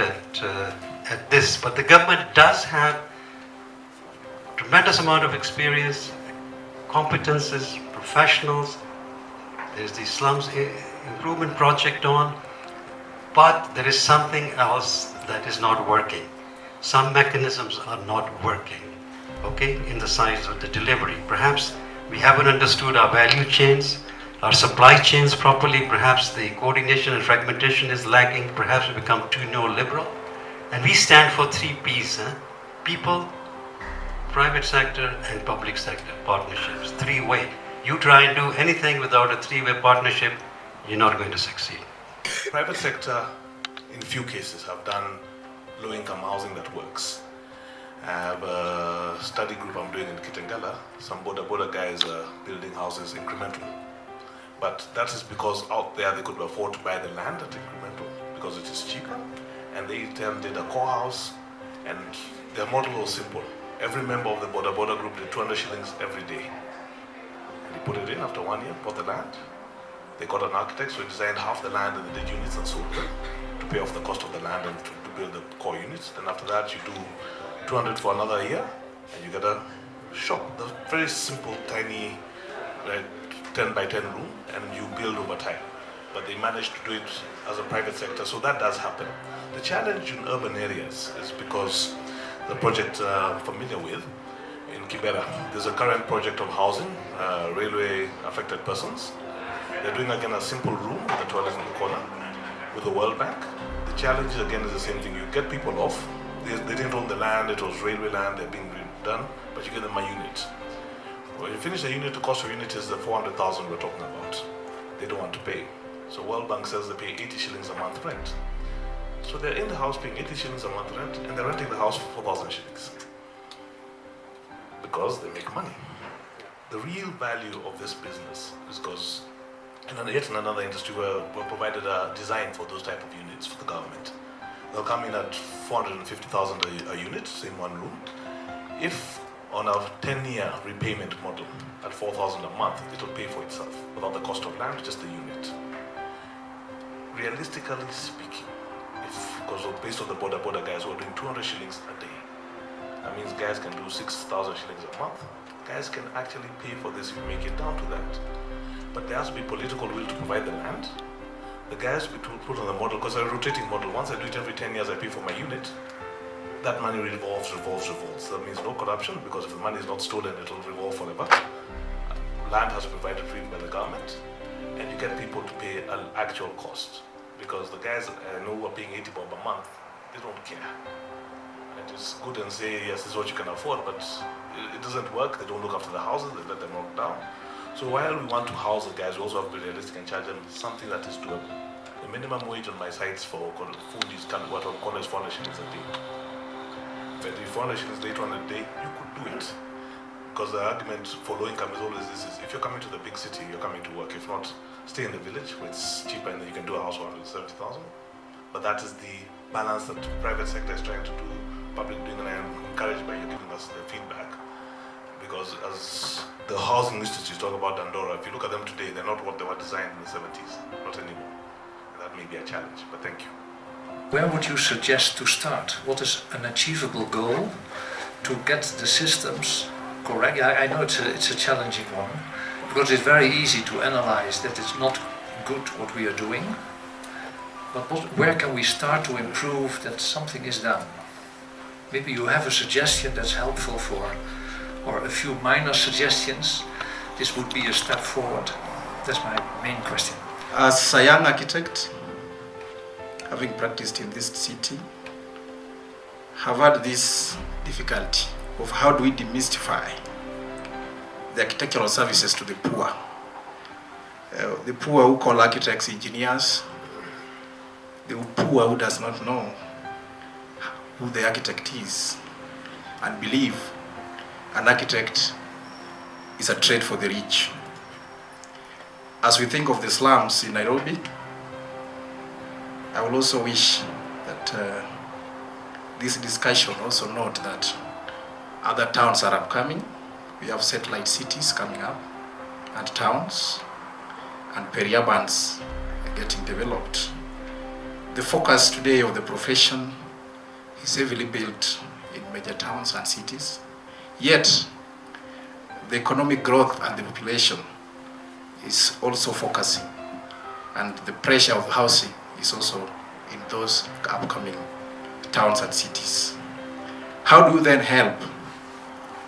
at this. But the government does have tremendous amount of experience, competences, professionals. There's the slums improvement project on, but there is something else that is not working. Some mechanisms are not working, okay, in the size of the delivery. Perhaps we haven't understood our value chains, our supply chains properly. Perhaps the coordination and fragmentation is lacking. Perhaps we become too neoliberal. And we stand for 3 P's, people, private sector, and public sector partnerships. 3-way. You try and do anything without a 3-way partnership, you're not going to succeed. Private sector, in few cases, have done low-income housing that works. I have a study group I'm doing in Kitengela. Some border guys are building houses incremental. But that is because out there they could afford to buy the land at incremental because it is cheaper. And they then did a core house, and their model was simple. Every member of the border group did 200 shillings every day. And they put it in after 1 year, bought the land. They got an architect, so he designed half the land and they did units and sold them to pay off the cost of the land and to build the core units. Then after that, you do 200 for another year, and you get a shop. The very simple, tiny, 10 by 10 room, and you build over time. But they managed to do it as a private sector, so that does happen. The challenge in urban areas is because the project I'm familiar with in Kibera, there's a current project of housing railway affected persons. They're doing again a simple room with a toilet in the corner with the World Bank. The challenge again is the same thing. You get people off. They didn't own the land, it was railway land, they're being redone, but you get them a unit. When you finish a unit, the cost of a unit is the 400,000 we're talking about. They don't want to pay. So World Bank says they pay 80 shillings a month rent. So they're in the house paying 80 shillings a month rent, and they're renting the house for 4,000 shillings. Because they make money. The real value of this business is because yet in another industry we're provided a design for those type of units for the government. They'll come in at 450,000 a unit, same one room. If on a 10-year repayment model at 4,000 a month, it'll pay for itself without the cost of land, just the unit. Realistically speaking, because based on the border guys who are doing 200 shillings a day, that means guys can do 6,000 shillings a month. Guys can actually pay for this if you make it down to that. But there has to be political will to provide the land. The guys we put on the model, because a rotating model, once I do it every 10 years, I pay for my unit. That money revolves. That means no corruption, because if the money is not stolen, it'll revolve forever. Land has to be provided free by the government, and you get people to pay an actual cost. Because the guys I know who are paying 80 bob a month, they don't care. And it's good and say, yes, this is what you can afford, but it doesn't work. They don't look after the houses, they let them knock down. So while we want to house the guys, we also have to be realistic and charge them something that is doable. The minimum wage on my sites for food is what on corner is 400 shillings a day. If I do 400 shillings later on a day, you could do it. Because the argument for low income is always this: is if you're coming to the big city, you're coming to work. If not, stay in the village where it's cheaper and then you can do a house for 170,000. But that is the balance that the private sector is trying to do, public doing, and I am encouraged by you giving us the feedback. Because as the housing institutes talk about Dandora, if you look at them today, they're not what they were designed in the 70s, not anymore. That may be a challenge, but thank you. Where would you suggest to start? What is an achievable goal to get the systems correct? I know it's a challenging one, because it's very easy to analyze that it's not good what we are doing, but where can we start to improve that something is done? Maybe you have a suggestion that's helpful or a few minor suggestions. This would be a step forward. That's my main question. As a young architect, having practiced in this city, have had this difficulty of how do we demystify the architectural services to the poor. The poor who call architects engineers, the poor who does not know who the architect is and believe an architect is a trade for the rich. As we think of the slums in Nairobi, I will also wish that this discussion also note that other towns are upcoming. We have satellite cities coming up, and towns, and peri-urbans are getting developed. The focus today of the profession is heavily built in major towns and cities. Yet, the economic growth and the population is also focusing, and the pressure of housing is also in those upcoming towns and cities. How do we then help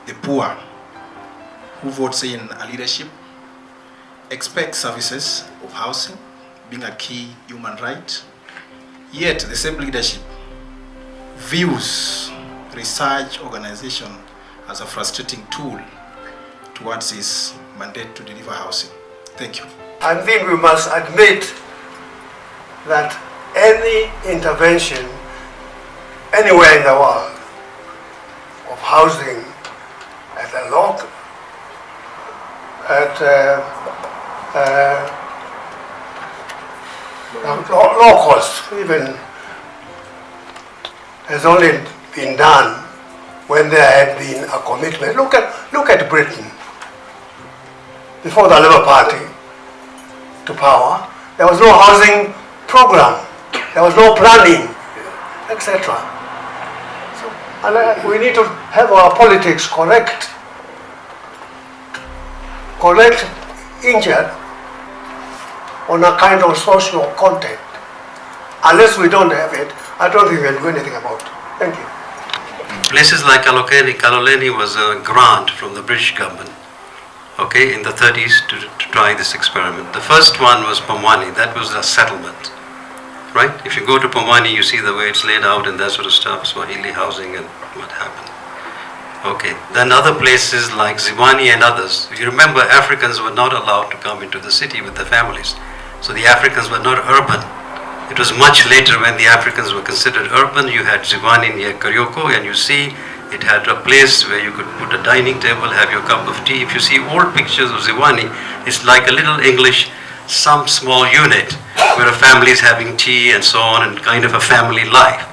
the poor who votes in a leadership, expect services of housing being a key human right, yet the same leadership views research organization as a frustrating tool towards its mandate to deliver housing? Thank you. I think we must admit that any intervention anywhere in the world of housing at a low cost even has only been done when there had been a commitment. Look at Britain. Before the Labour Party to power, there was no housing program, there was no planning, etc. So, and we need to have our politics correct injured on a kind of social content. Unless we don't have it, I don't think we can do anything about it. Thank you. Places like Kaloleni was a grant from the British government, okay, in the 30s to try this experiment. The first one was Pumwani, that was a settlement, right? If you go to Pumwani, you see the way it's laid out and that sort of stuff, Swahili housing and what happened. Okay, then other places like Ziwani and others, if you remember, Africans were not allowed to come into the city with their families. So the Africans were not urban. It was much later when the Africans were considered urban. You had Ziwani near Karyoko, and you see it had a place where you could put a dining table, have your cup of tea. If you see old pictures of Ziwani, it's like a little English, some small unit where a family is having tea and so on, and kind of a family life.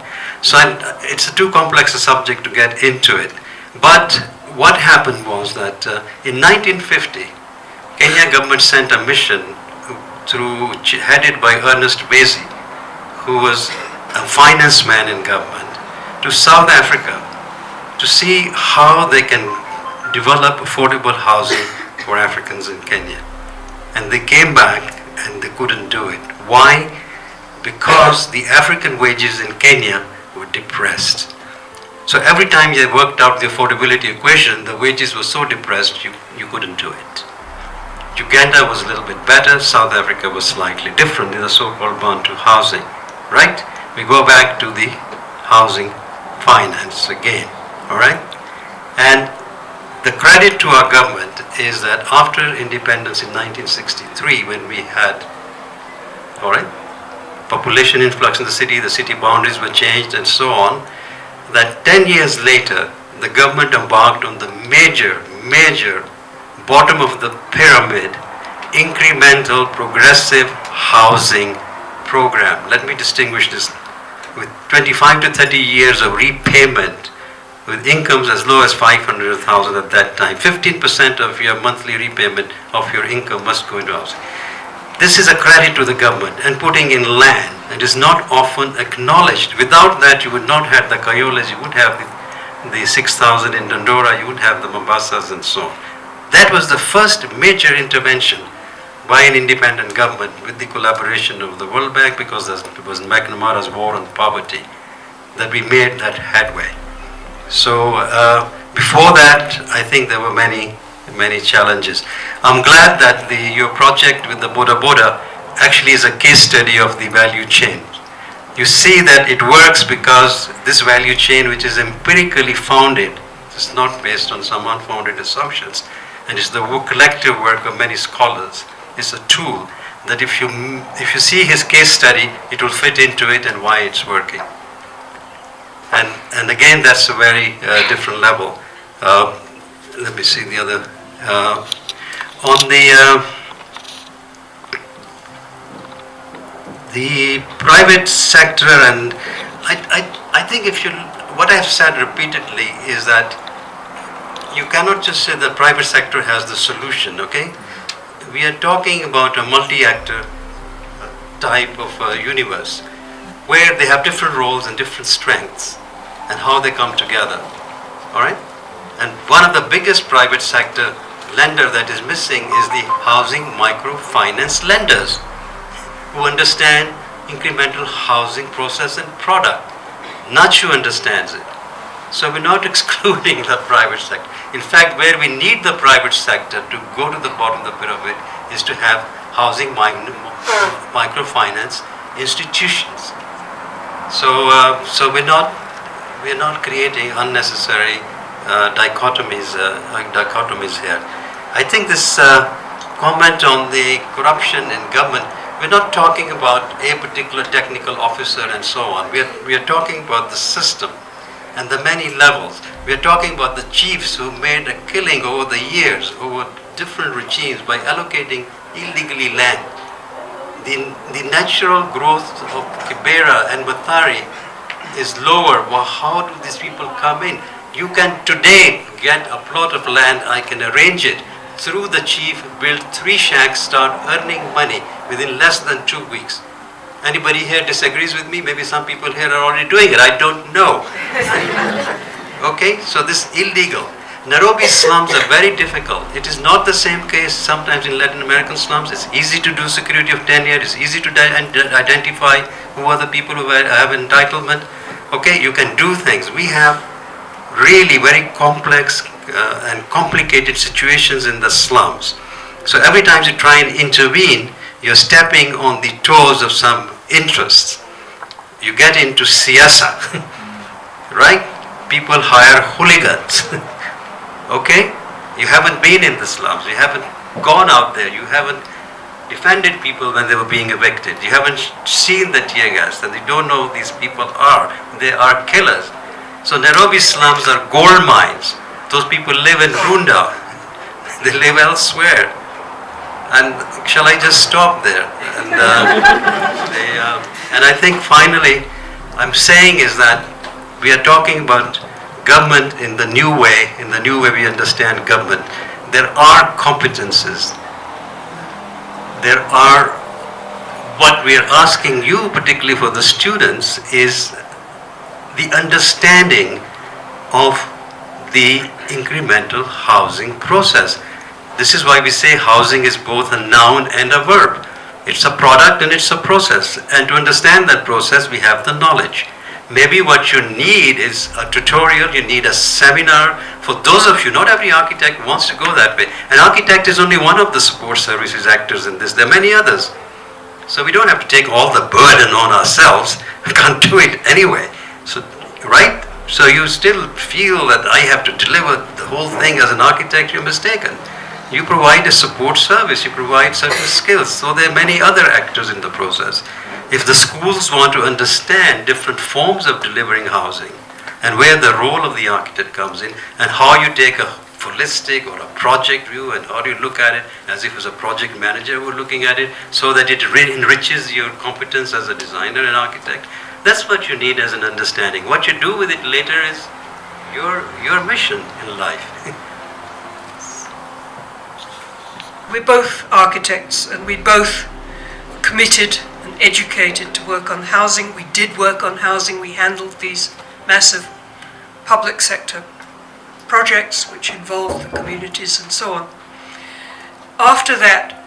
So it's too complex a subject to get into it. But what happened was that in 1950, Kenya government sent a mission headed by Ernest Bezi, who was a finance man in government, to South Africa to see how they can develop affordable housing for Africans in Kenya. And they came back and they couldn't do it. Why? Because the African wages in Kenya were depressed. So every time they worked out the affordability equation, the wages were so depressed you couldn't do it. Uganda was a little bit better, South Africa was slightly different in the so-called Bantu housing, right? We go back to the housing finance again, all right? And the credit to our government is that after independence in 1963, when we had, all right, population influx in the city boundaries were changed and so on, that 10 years later, the government embarked on the major bottom of the pyramid, incremental progressive housing program. Let me distinguish this. With 25 to 30 years of repayment, with incomes as low as 500,000 at that time, 15% of your monthly repayment of your income must go into housing. This is a credit to the government, and putting in land. It is not often acknowledged. Without that, you would not have the Kayolas, you would have the 6,000 in Dandora, you would have the Mombasas and so on. That was the first major intervention by an independent government with the collaboration of the World Bank, because it was McNamara's war on poverty that we made that headway. So before that, I think there were many challenges. I'm glad that your project with the Boda Boda actually is a case study of the value chain. You see that it works because this value chain, which is empirically founded, it's not based on some unfounded assumptions, and it's the collective work of many scholars. It's a tool that if you see his case study, it will fit into it and why it's working. And again, that's a very different level. Let me see the other. On the private sector, and I think what I've said repeatedly is that you cannot just say the private sector has the solution, okay? We are talking about a multi-actor type of universe where they have different roles and different strengths and how they come together, all right? And one of the biggest private sector lender that is missing is the housing microfinance lenders who understand incremental housing process and product. NACHU understands it. So we're not excluding the private sector. In fact, where we need the private sector to go to the bottom of the pyramid is to have housing microfinance institutions. So we're not creating unnecessary dichotomies here. I think this comment on the corruption in government, we're not talking about a particular technical officer and so on. We are talking about the system and the many levels. We are talking about the chiefs who made a killing over the years, over different regimes by allocating illegally land. The natural growth of Kibera and Mathari is lower. Well, how do these people come in? You can today get a plot of land, I can arrange it through the chief, build 3 shacks, start earning money within less than 2 weeks. Anybody here disagrees with me? Maybe some people here are already doing it. I don't know. Okay, so this is illegal. Nairobi slums are very difficult. It is not the same case sometimes in Latin American slums. It's easy to do security of tenure. It's easy to identify who are the people who have entitlement. Okay, you can do things. We have really very complex and complicated situations in the slums. So every time you try and intervene, you're stepping on the toes of some interests. You get into siasa, right? People hire hooligans. Okay? You haven't been in the slums. You haven't gone out there. You defended people when they were being evicted. You haven't seen the tear gas, and you don't know who these people are. They are killers. So Nairobi slums are gold mines. Those people live in Runda. They live elsewhere. And shall I just stop there? And I think finally, I'm saying is that we are talking about government in the new way we understand government. There are competences. There are, what we are asking you, particularly for the students, is the understanding of the incremental housing process. This is why we say housing is both a noun and a verb. It's a product and it's a process. And to understand that process, we have the knowledge. Maybe what you need is a tutorial, you need a seminar. For those of you, not every architect wants to go that way. An architect is only one of the support services actors in this. There are many others. So we don't have to take all the burden on ourselves. We can't do it anyway. So, right? So you still feel that I have to deliver the whole thing as an architect, you're mistaken. You provide a support service, you provide certain skills. So there are many other actors in the process. If the schools want to understand different forms of delivering housing and where the role of the architect comes in and how you take a holistic or a project view and how do you look at it as if it was a project manager who were looking at it so that it enriches your competence as a designer and architect, that's what you need as an understanding. What you do with it later is your mission in life. We're both architects and we both committed and educated to work on housing. We did work on housing. We handled these massive public sector projects which involved the communities and so on. After that,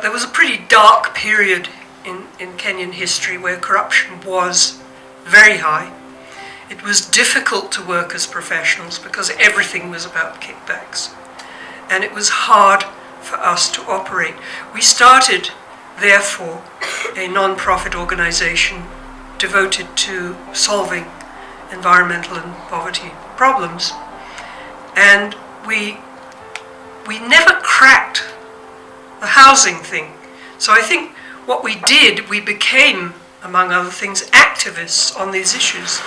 there was a pretty dark period in Kenyan history where corruption was very high. It was difficult to work as professionals because everything was about kickbacks. And it was hard for us to operate. We started, therefore, a non-profit organization devoted to solving environmental and poverty problems. And we never cracked the housing thing. So I think what we did, we became, among other things, activists on these issues.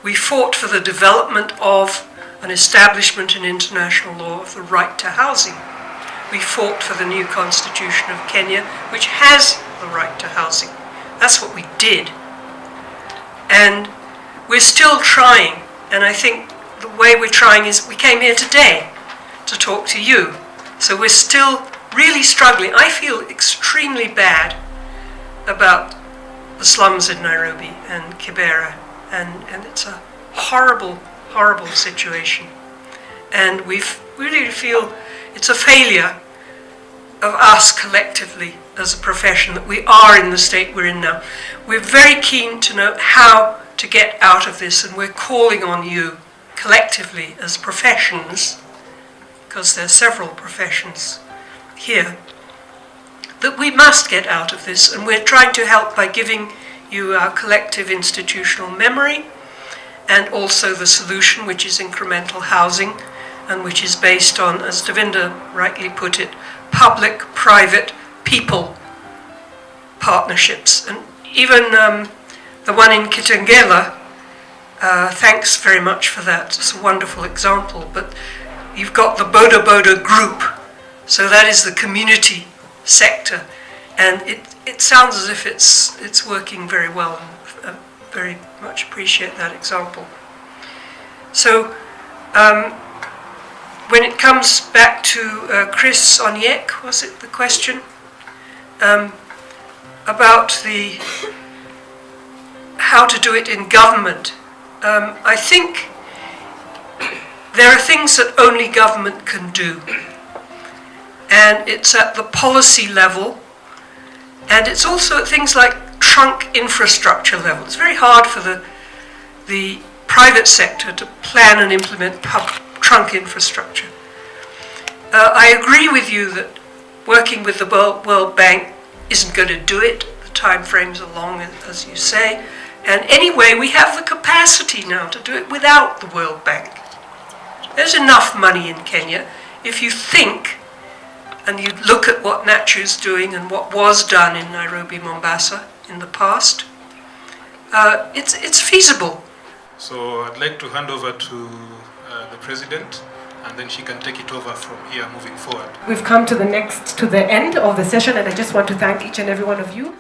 We fought for the development of an establishment in international law of the right to housing. We fought for the new constitution of Kenya, which has the right to housing. That's what we did. And we're still trying, and I think the way we're trying is we came here today to talk to you. So we're still really struggling. I feel extremely bad about the slums in Nairobi and Kibera, and it's a horrible, horrible situation. And we really feel it's a failure of us collectively as a profession that we are in the state we're in now. We're very keen to know how to get out of this, and we're calling on you collectively as professions, because there are several professions here, that we must get out of this, and we're trying to help by giving you our collective institutional memory and also the solution, which is incremental housing, and which is based on, as Devinder rightly put it, public-private people partnerships. And even the one in Kitengela, thanks very much for that. It's a wonderful example. But you've got the Boda Boda group, so that is the community sector, and it sounds as if it's working very well, and very much appreciate that example. So when it comes back to Chris Onyek, was it the question about the how to do it in government? I think there are things that only government can do, and it's at the policy level, and it's also at things like trunk infrastructure level. It's very hard for the private sector to plan and implement trunk infrastructure. I agree with you that working with the World Bank isn't going to do it. The time frames are long, as you say. And anyway, we have the capacity now to do it without the World Bank. There's enough money in Kenya if you think and you look at what Nachu is doing and what was done in Nairobi, Mombasa in the past, it's feasible. So I'd like to hand over to the President, and then she can take it over from here moving forward. We've come to the end of the session, and I just want to thank each and every one of you.